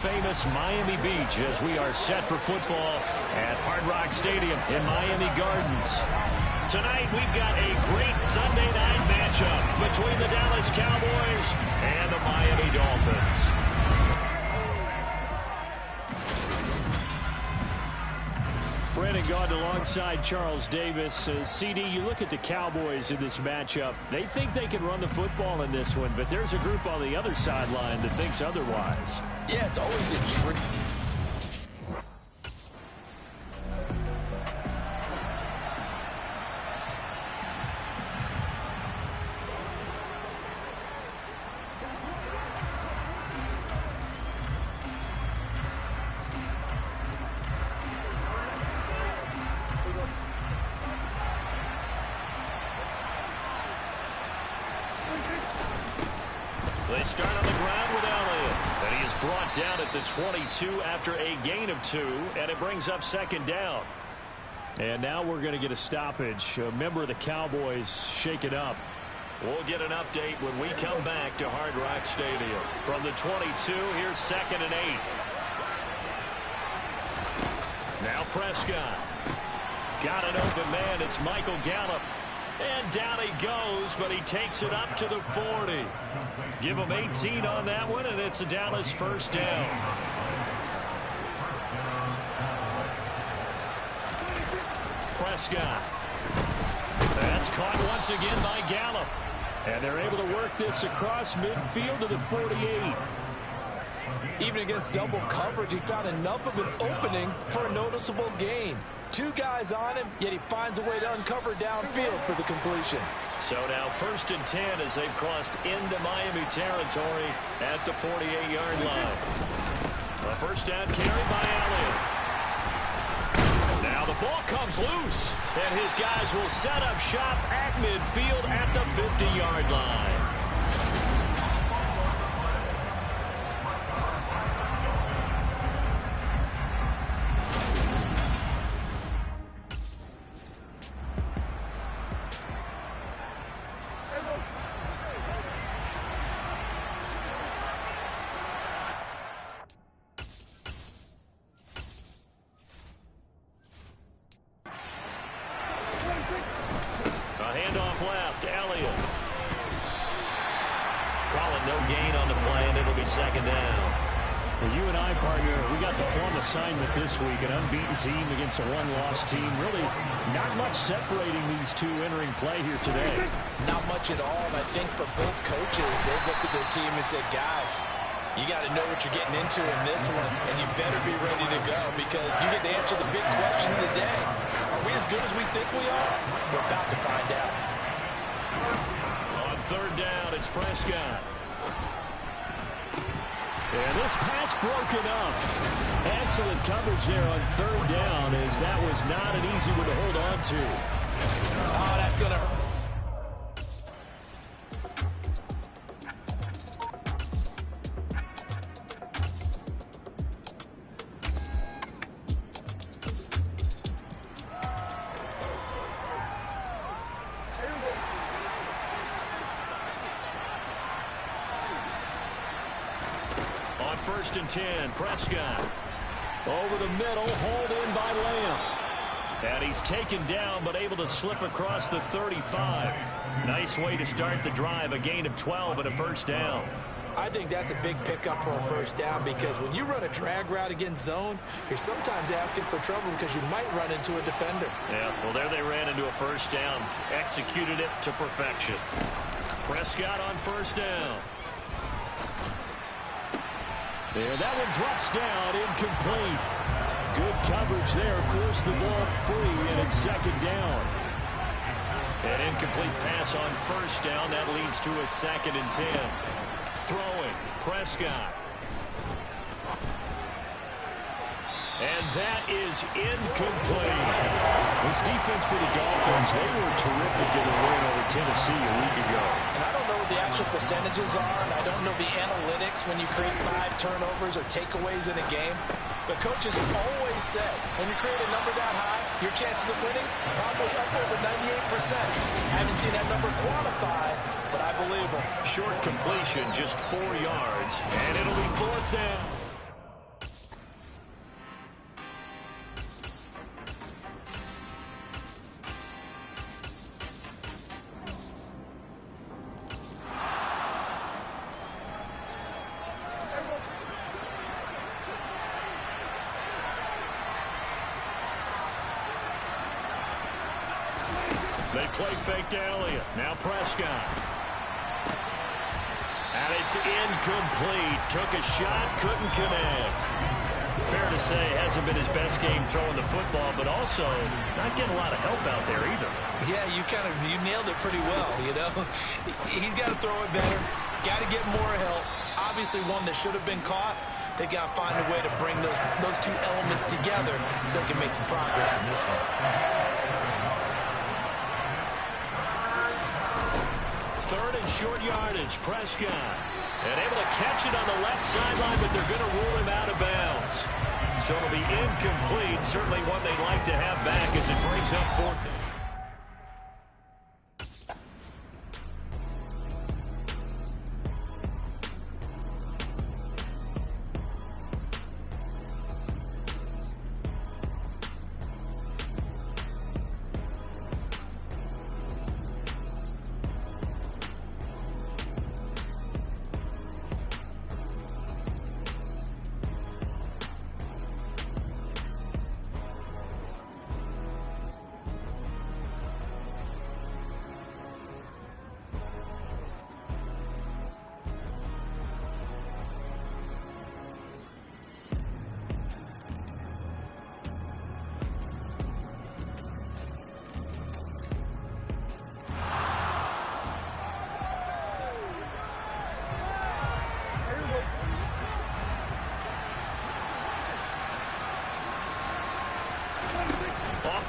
Famous Miami Beach as we are set for football at Hard Rock Stadium in Miami Gardens. Tonight we've got a great Sunday night matchup between the Dallas Cowboys and the Miami Dolphins. Brandon Gaudin alongside Charles Davis. CD, you look at the Cowboys in this matchup. They think they can run the football in this one, but there's a group on the other sideline that thinks otherwise. Yeah, it's always a trick. They start on the ground with Elliott, and he is brought down at the 22 after a gain of 2, and it brings up second down. And now we're going to get a stoppage. A member of the Cowboys shaken up. We'll get an update when we come back to Hard Rock Stadium. From the 22, here's 2nd and 8. Now Prescott. Got an open man. It's Michael Gallup. And down he goes, but he takes it up to the 40. Give him 18 on that one, and it's a Dallas first down. Prescott. That's caught once again by Gallup. And they're able to work this across midfield to the 48. Even against double coverage, he found enough of an opening for a noticeable gain. 2 guys on him, yet he finds a way to uncover downfield for the completion. So now 1st and 10 as they've crossed into Miami territory at the 48-yard line. A first down carry by Elliott. Now the ball comes loose, and his guys will set up shop at midfield at the 50-yard line. Handoff left, Elliott. Calling no gain on the play, and it'll be 2nd down. Well, you and I, partner, we got the plum assignment this week, an unbeaten team against a one-loss team. Really not much separating these two entering play here today. Not much at all, and I think for both coaches, they've looked at their team and said, guys, you got to know what you're getting into in this one, and you better be ready to go because you get to answer the big question of the day. Are we as good as we think we are? We're about to find out. On 3rd down, it's Prescott. And this pass broken up. Excellent coverage there on 3rd down, as that was not an easy one to hold on to. Oh, that's going to hurt. On 1st and 10, Prescott. Over the middle, hauled in by Lamb. And he's taken down, but able to slip across the 35. Nice way to start the drive, a gain of 12 and a first down. I think that's a big pickup for a first down because when you run a drag route against zone, you're sometimes asking for trouble because you might run into a defender. Yeah, well, there they ran into a first down. Executed it to perfection. Prescott on 1st down. There, that one drops down, incomplete. Good coverage there, forced the ball free, and it's 2nd down. An incomplete pass on 1st down, that leads to a 2nd and 10. Throwing, Prescott. And that is incomplete. This defense for the Dolphins, they were terrific in the win over Tennessee a week ago. And I don't know what the actual percentages are, and I don't know the analytics when you create 5 turnovers or takeaways in a game. But coaches have always said, when you create a number that high, your chances of winning probably up over 98%. Haven't seen that number quantified, but I believe them. Short completion, just 4 yards, and it'll be 4th down. They play fake to Elliott. Now Prescott. And it's incomplete. Took a shot, couldn't connect. Fair to say, hasn't been his best game throwing the football, but also not getting a lot of help out there either. Yeah, you nailed it pretty well, you know. He's got to throw it better. Got to get more help. Obviously one that should have been caught. They got to find a way to bring those two elements together so they can make some progress in this one. Third and short yardage, Prescott. And able to catch it on the left sideline, but they're going to rule him out of bounds. So it'll be incomplete. Certainly one they'd like to have back as it brings up fourth.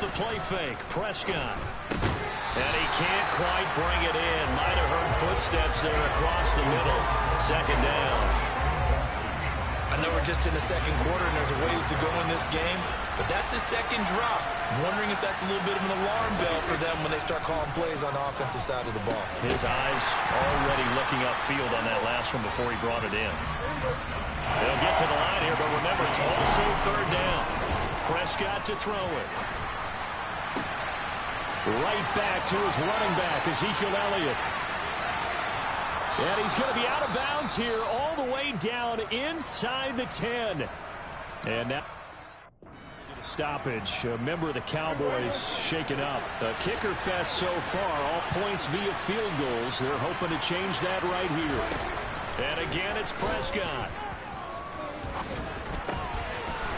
The play fake, Prescott. And he can't quite bring it in. Might have heard footsteps there across the middle. Second down. I know we're just in the second quarter and there's a ways to go in this game, but that's his second drop. I'm wondering if that's a little bit of an alarm bell for them when they start calling plays on the offensive side of the ball. His eyes already looking upfield on that last one before he brought it in. They'll get to the line here, but remember, it's also third down. Prescott to throw it. Right back to his running back, Ezekiel Elliott. And he's going to be out of bounds here all the way down inside the 10. And now stoppage. A member of the Cowboys shaken up. A kicker fest so far. All points via field goals. They're hoping to change that right here. And again, it's Prescott.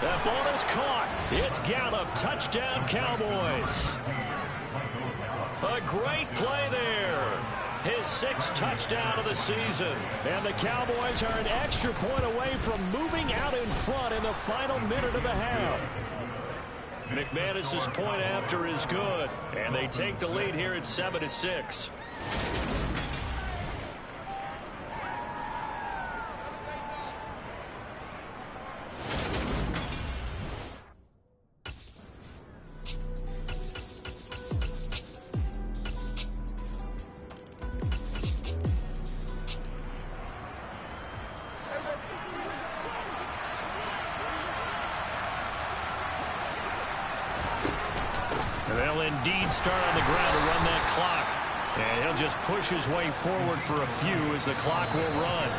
That ball is caught. It's Gallup. Touchdown, Cowboys. A great play there. His sixth touchdown of the season. And the Cowboys are an extra point away from moving out in front in the final minute of the half. McManus's point after is good. And they take the lead here at 7-6. They'll indeed start on the ground to run that clock. And he'll just push his way forward for a few as the clock will run.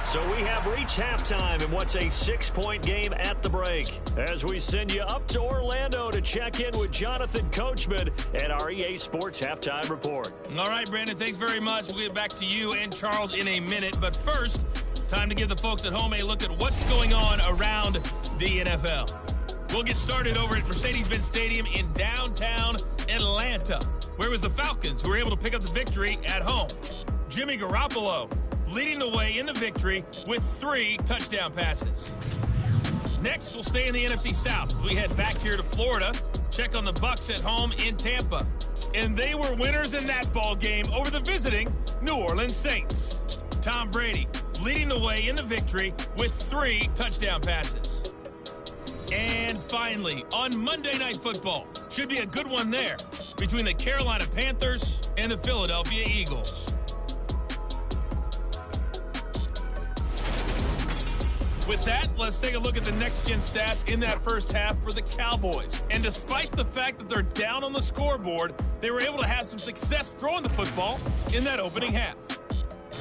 So we have reached halftime in what's a 6-point game at the break. As we send you up to Orlando to check in with Jonathan Coachman and our EA Sports Halftime Report. All right, Brandon, thanks very much. We'll get back to you and Charles in a minute. But first, time to give the folks at home a look at what's going on around the NFL. We'll get started over at Mercedes-Benz Stadium in downtown Atlanta, where it was the Falcons who were able to pick up the victory at home. Jimmy Garoppolo leading the way in the victory with 3 touchdown passes. Next, we'll stay in the NFC South as we head back here to Florida, check on the Bucs at home in Tampa. And they were winners in that ball game over the visiting New Orleans Saints. Tom Brady leading the way in the victory with 3 touchdown passes. And finally, on Monday Night Football, should be a good one there between the Carolina Panthers and the Philadelphia Eagles. With that, let's take a look at the next-gen stats in that first half for the Cowboys. And despite the fact that they're down on the scoreboard, they were able to have some success throwing the football in that opening half.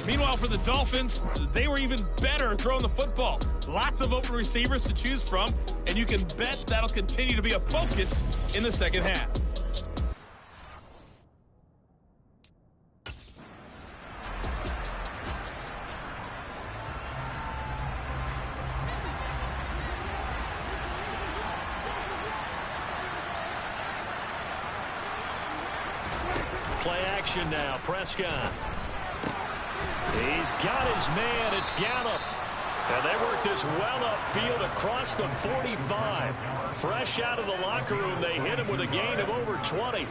Meanwhile, for the Dolphins, they were even better throwing the football. Lots of open receivers to choose from, and you can bet that'll continue to be a focus in the second half. Play action now. Prescott. He's got his man. It's Gallup. And they work this well upfield across the 45. Fresh out of the locker room, they hit him with a gain of over 20.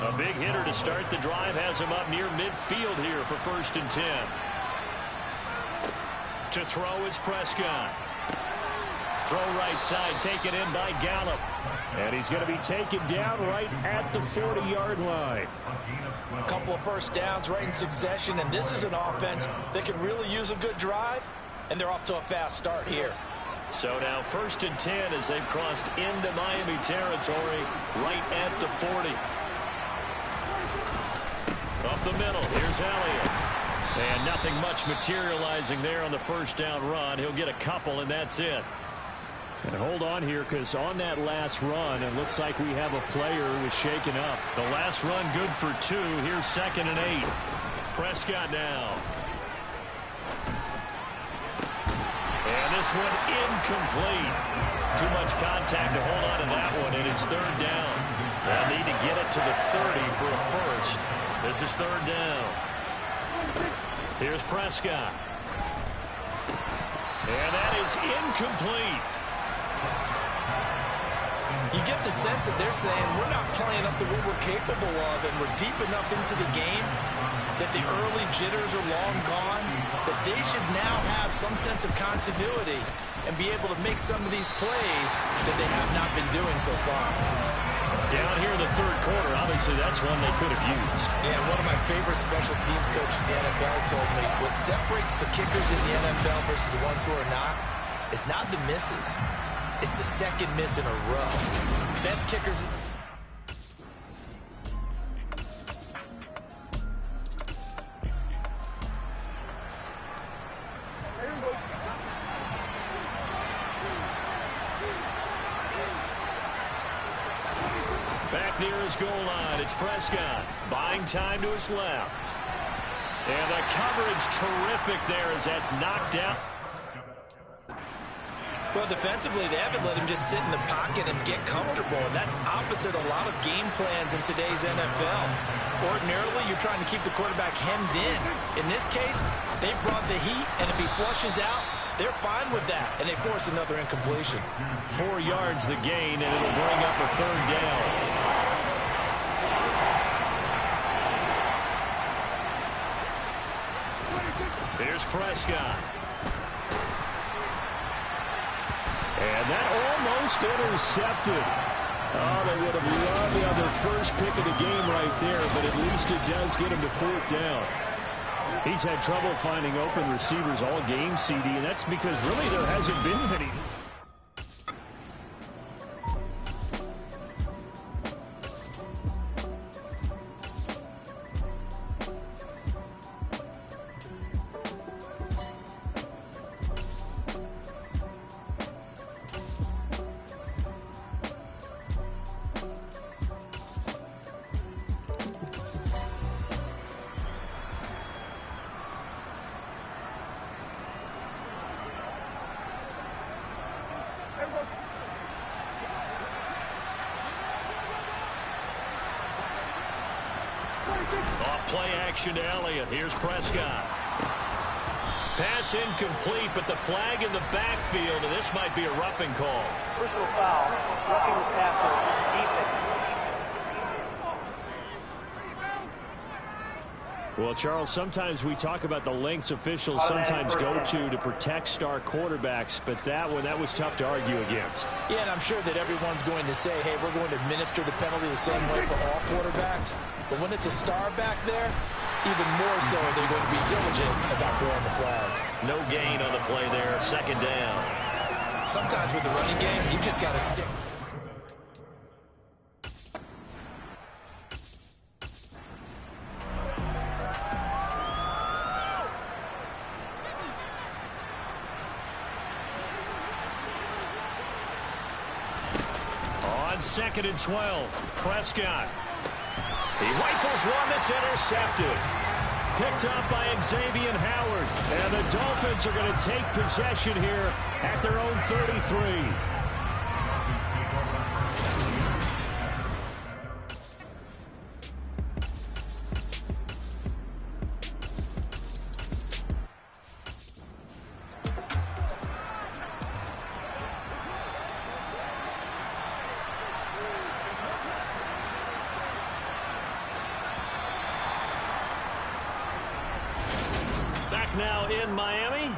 A big hitter to start the drive has him up near midfield here for 1st and 10. To throw is Prescott. Throw right side, taken in by Gallup. And he's going to be taken down right at the 40-yard line. A couple of first downs right in succession, and this is an offense that can really use a good drive, and they're off to a fast start here. So now 1st and 10 as they've crossed into Miami territory right at the 40. Up the middle, here's Elliott. And nothing much materializing there on the first down run. He'll get a couple, and that's it. And hold on here, because on that last run, it looks like we have a player who was shaken up. The last run good for 2. Here's 2nd and 8. Prescott now. And this one incomplete. Too much contact to hold on to that one, and it's 3rd down. They'll need to get it to the 30 for a first. This is 3rd down. Here's Prescott. And that is incomplete. You get the sense that they're saying we're not playing up to what we're capable of, and we're deep enough into the game that the early jitters are long gone, that they should now have some sense of continuity and be able to make some of these plays that they have not been doing so far. Down here in the 3rd quarter, obviously that's one they could have used. And one of my favorite special teams coaches in the NFL told me what separates the kickers in the NFL versus the ones who are not is not the misses. It's the 2nd miss in a row. Best kickers. Back near his goal line, it's Prescott. Buying time to his left. And the coverage terrific there as that's knocked out. Well, defensively, they haven't let him just sit in the pocket and get comfortable, and that's opposite a lot of game plans in today's NFL. Ordinarily, you're trying to keep the quarterback hemmed in. In this case, they brought the heat, and if he flushes out, they're fine with that, and they force another incompletion. 4 yards the gain, and it'll bring up a 3rd down. Here's Prescott. And that almost intercepted. Oh, they would have loved the other first pick of the game right there, but at least it does get him to 4th down. He's had trouble finding open receivers all game, CD, and that's because really there hasn't been many. Off play action to Elliott. Here's Prescott. Pass incomplete, but the flag in the backfield, and this might be a roughing call. Personal foul, roughing the passer, defense. Well, Charles, sometimes we talk about the lengths officials sometimes go to protect star quarterbacks, but that one, that was tough to argue against. Yeah, and I'm sure that everyone's going to say, hey, we're going to administer the penalty the same way for all quarterbacks. But when it's a star back there, even more so they're going to be diligent about throwing the flag. No gain on the play there, 2nd down. Sometimes with the running game, you just got to stick. On 2nd and 12, Prescott. He rifles one that's intercepted. Picked up by Xavier Howard. And the Dolphins are going to take possession here at their own 33. Now in Miami,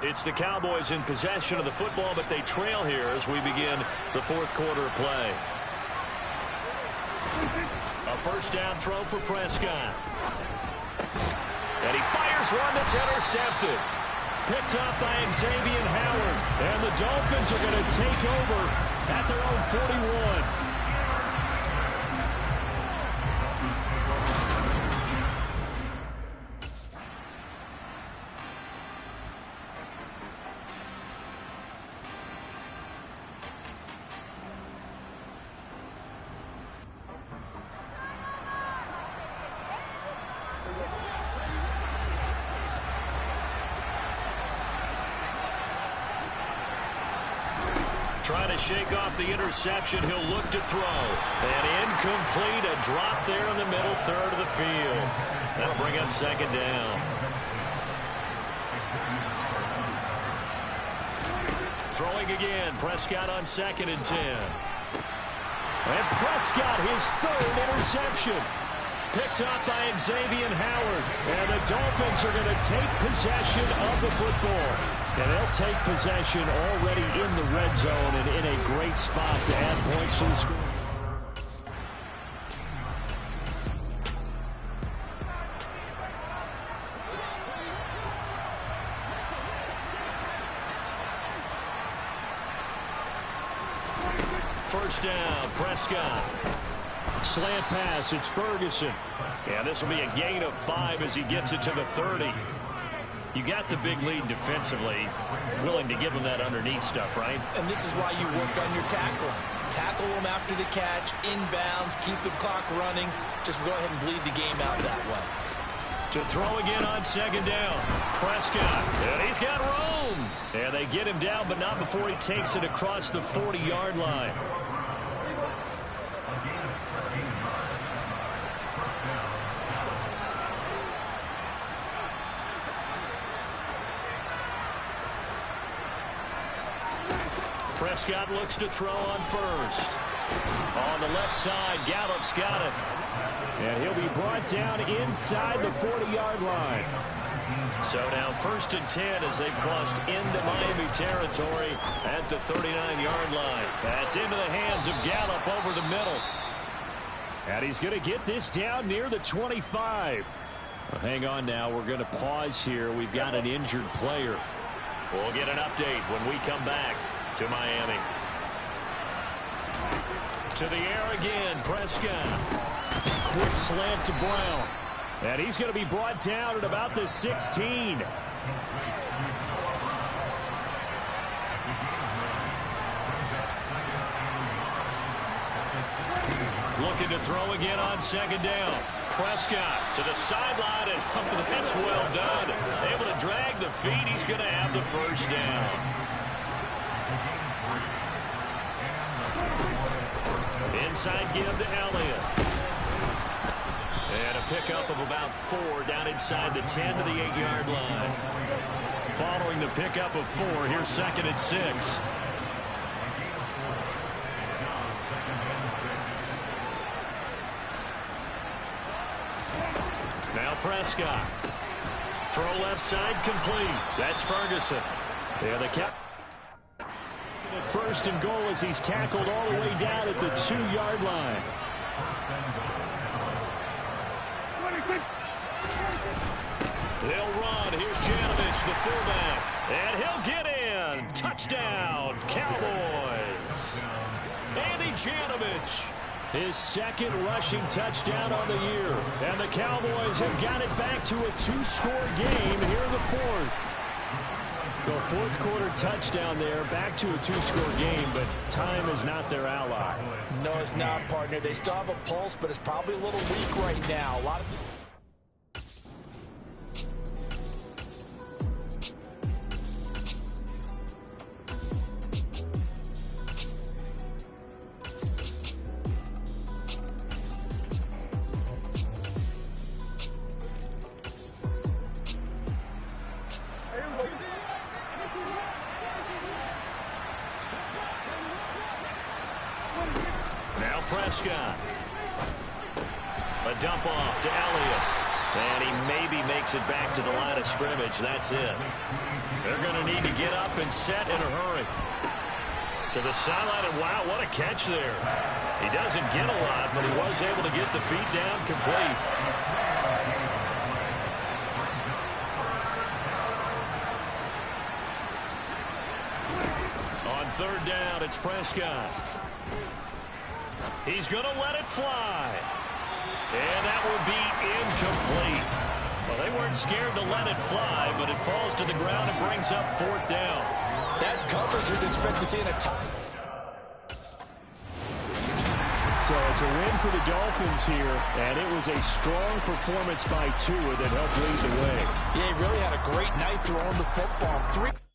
it's the Cowboys in possession of the football, but they trail here as we begin the fourth quarter of play. A first down throw for Prescott. And he fires one that's intercepted. Picked up by Xavier Howard. And the Dolphins are going to take over at their own 41. Trying to shake off the interception. He'll look to throw. And incomplete. A drop there in the middle third of the field. That'll bring up second down. Throwing again. Prescott on 2nd and 10. And Prescott, his third interception. Picked up by Xavier Howard. And the Dolphins are going to take possession of the football. And they'll take possession already in the red zone and in a great spot to add points to the score. First down, Prescott. Slant pass, it's Ferguson. Yeah, this will be a gain of 5 as he gets it to the 30. You got the big lead defensively. Willing to give him that underneath stuff, right? And this is why you work on your tackling. Tackle them after the catch, inbounds, keep the clock running. Just go ahead and bleed the game out that way. To throw again on 2nd down. Prescott. And he's got room. And they get him down, but not before he takes it across the 40-yard line. Prescott looks to throw on first. On the left side, Gallup's got it. And he'll be brought down inside the 40-yard line. So now 1st and 10 as they've crossed into Miami territory at the 39-yard line. That's into the hands of Gallup over the middle. And he's going to get this down near the 25. Well, hang on now. We're going to pause here. We've got an injured player. We'll get an update when we come back to Miami. To the air again, Prescott. Quick slant to Brown. And he's going to be brought down at about the 16. Looking to throw again on 2nd down. Prescott to the sideline, and that's well done. Able to drag the feet. He's going to have the first down. Inside give to Elliott. And a pickup of about 4 down inside the 10 to the 8-yard line. Following the pickup of 4, here's 2nd and 6. Now Prescott. Throw left side complete. That's Ferguson. Yeah, the cap. At 1st and goal as he's tackled all the way down at the 2-yard line. They'll run. Here's Janovich, the fullback. And he'll get in. Touchdown, Cowboys. Andy Janovich. His 2nd rushing touchdown on the year. And the Cowboys have got it back to a 2-score game here in the 4th. The 4th quarter touchdown there, back to a 2-score game, but time is not their ally. No, it's not, partner. They still have a pulse, but it's probably a little weak right now. A lot of Prescott. A dump off to Elliott. And he maybe makes it back to the line of scrimmage. That's it. They're going to need to get up and set in a hurry. To the sideline, and wow, what a catch there. He doesn't get a lot, but he was able to get the feet down complete. On third down, it's Prescott. He's going to let it fly. And that would be incomplete. Well, they weren't scared to let it fly, but it falls to the ground and brings up fourth down. That's coverage you'd expect to see in a tie. So it's a win for the Dolphins here, and it was a strong performance by Tua that helped lead the way. Yeah, he really had a great night throwing the football.